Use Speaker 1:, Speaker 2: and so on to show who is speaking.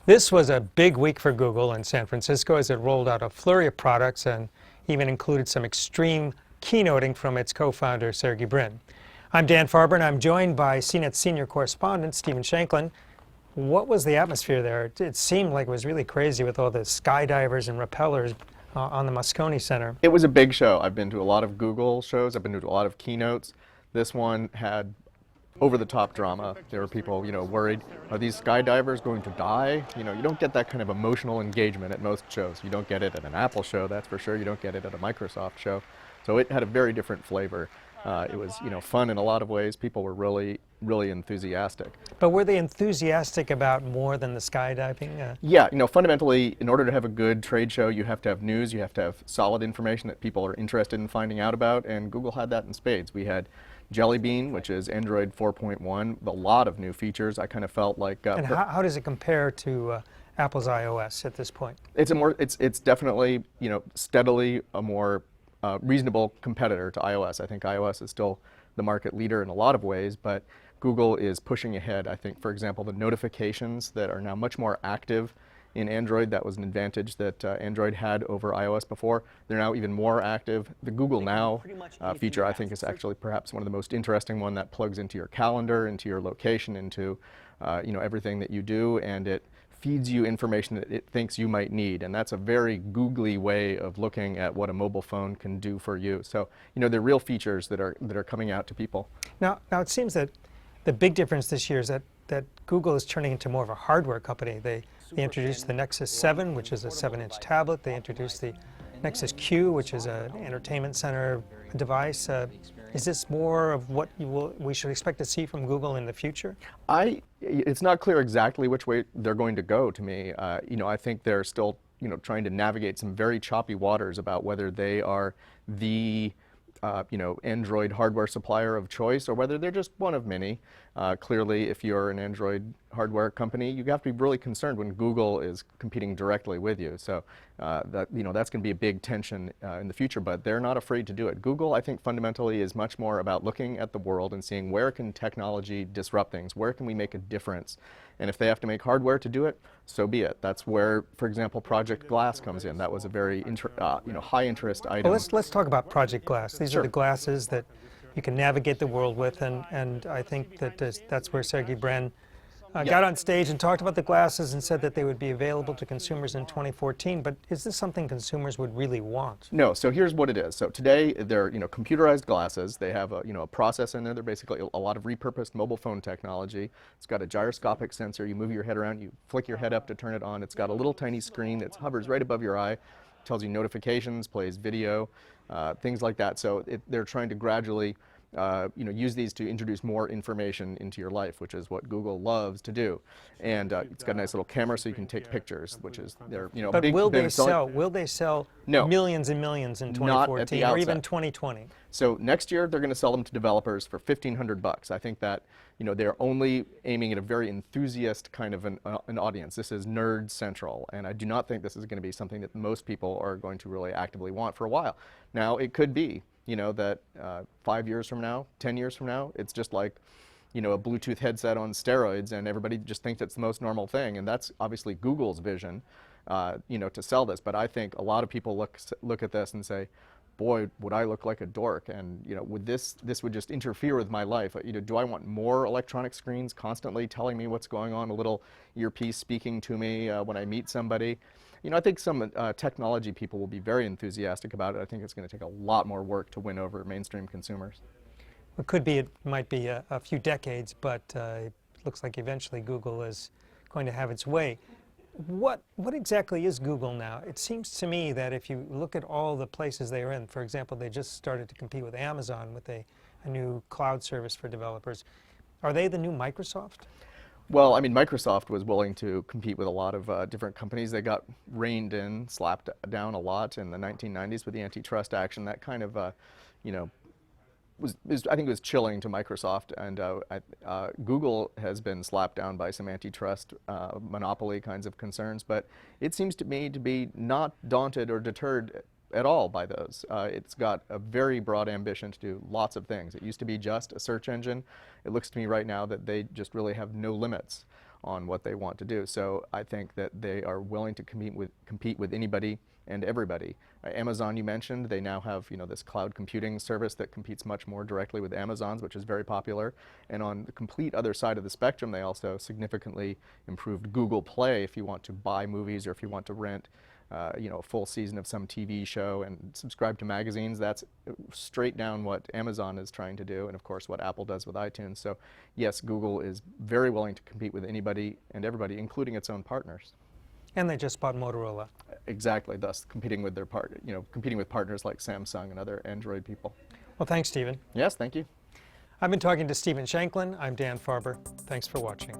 Speaker 1: This was a big week for Google in San Francisco as it rolled out a flurry of products and even included some extreme keynoting from its co-founder, Sergey Brin. I'm Dan Farber, and I'm joined by CNET senior correspondent, Stephen Shankland. What was the atmosphere there? It seemed like it was really crazy with all the skydivers and rappellers on the Moscone Center.
Speaker 2: It was a big show. I've been to a lot of Google shows. I've been to a lot of keynotes. This one had over-the-top drama. There were people, worried, are these skydivers going to die? You don't get that kind of emotional engagement at most shows. You don't get it at an Apple show, that's for sure. You don't get it at a Microsoft show. So it had a very different flavor. It was, fun in a lot of ways. People were really, really enthusiastic.
Speaker 1: But were they enthusiastic about more than the skydiving?
Speaker 2: Yeah, fundamentally, in order to have a good trade show, you have to have news, you have to have solid information that people are interested in finding out about, and Google had that in spades. We had Jelly Bean, which is Android 4.1, a lot of new features. I kind of felt like...
Speaker 1: and how does it compare to Apple's iOS at this point?
Speaker 2: It's definitely, steadily a more reasonable competitor to iOS. I think iOS is still the market leader in a lot of ways, but Google is pushing ahead. I think, for example, the notifications that are now much more active in Android, that was an advantage that Android had over iOS before. They're now even more active. The Google Now feature, I think, is actually perhaps one of the most interesting one that plugs into your calendar, into your location, into everything that you do, and it feeds you information that it thinks you might need, and that's a very googly way of looking at what a mobile phone can do for you. So, they're real features that are coming out to people.
Speaker 1: Now it seems that the big difference this year is that Google is turning into more of a hardware company. They introduced the Nexus 7, which is a 7-inch tablet. They introduced the Nexus Q, which is an entertainment center device. Is this more of what we should expect to see from Google in the future?
Speaker 2: It's not clear exactly which way they're going to go to me. I think they're still trying to navigate some very choppy waters about whether they are the Android hardware supplier of choice or whether they're just one of many. Clearly, if you're an Android hardware company, you have to be really concerned when Google is competing directly with you. So that's going to be a big tension in the future, but they're not afraid to do it. Google, I think, fundamentally is much more about looking at the world and seeing where can technology disrupt things, where can we make a difference. And if they have to make hardware to do it, so be it. That's where, for example, Project Glass comes in. That was a very high interest item.
Speaker 1: Well, let's talk about Project Glass. These are the glasses that you can navigate the world with, and I think that that's where Sergey Brin got on stage and talked about the glasses and said that they would be available to consumers in 2014. But is this something consumers would really want?
Speaker 2: No. So here's what it is. So today they're computerized glasses. They have a process in there. They're basically a lot of repurposed mobile phone technology. It's got a gyroscopic sensor. You move your head around. You flick your head up to turn it on. It's got a little tiny screen that hovers right above your eye, tells you notifications, plays video, things like that. So they're trying to gradually use these to introduce more information into your life, which is what Google loves to do. And it's got a nice little camera so you can take pictures, which is their
Speaker 1: But
Speaker 2: big
Speaker 1: will they
Speaker 2: selling.
Speaker 1: sell
Speaker 2: No.
Speaker 1: millions and millions in
Speaker 2: Not at the
Speaker 1: 2014 or
Speaker 2: outset.
Speaker 1: even 2020?
Speaker 2: So next year they're going to sell them to developers for $1,500. I think that they're only aiming at a very enthusiast kind of an audience. This is nerd central, and I do not think this is going to be something that most people are going to really actively want for a while. Now it could be that 5 years from now, 10 years from now, it's just like, a Bluetooth headset on steroids, and everybody just thinks it's the most normal thing. And that's obviously Google's vision, to sell this. But I think a lot of people look at this and say, boy, would I look like a dork? And would this would just interfere with my life? Do I want more electronic screens constantly telling me what's going on? A little earpiece speaking to me when I meet somebody. I think some technology people will be very enthusiastic about it. I think it's going to take a lot more work to win over mainstream consumers.
Speaker 1: It might be a few decades, but it looks like eventually Google is going to have its way. What exactly is Google now? It seems to me that if you look at all the places they are in, for example, they just started to compete with Amazon with a new cloud service for developers. Are they the new Microsoft?
Speaker 2: Well, I mean, Microsoft was willing to compete with a lot of different companies. They got reined in, slapped down a lot in the 1990s with the antitrust action. That kind of, I think it was chilling to Microsoft. And Google has been slapped down by some antitrust monopoly kinds of concerns. But it seems to me to be not daunted or deterred at all by those. It's got a very broad ambition to do lots of things. It used to be just a search engine. It looks to me right now that they just really have no limits on what they want to do. So I think that they are willing to compete with anybody and everybody. Amazon, you mentioned, they now have this cloud computing service that competes much more directly with Amazon's, which is very popular. And on the complete other side of the spectrum, they also significantly improved Google Play if you want to buy movies or if you want to rent a full season of some TV show and subscribe to magazines. That's straight down what Amazon is trying to do, and of course what Apple does with iTunes. So yes, Google is very willing to compete with anybody and everybody, including its own partners.
Speaker 1: And they just bought Motorola.
Speaker 2: Exactly, thus competing with competing with partners like Samsung and other Android people.
Speaker 1: Well, thanks, Stephen.
Speaker 2: Yes, thank you.
Speaker 1: I've been talking to Stephen Shankland. I'm Dan Farber. Thanks for watching.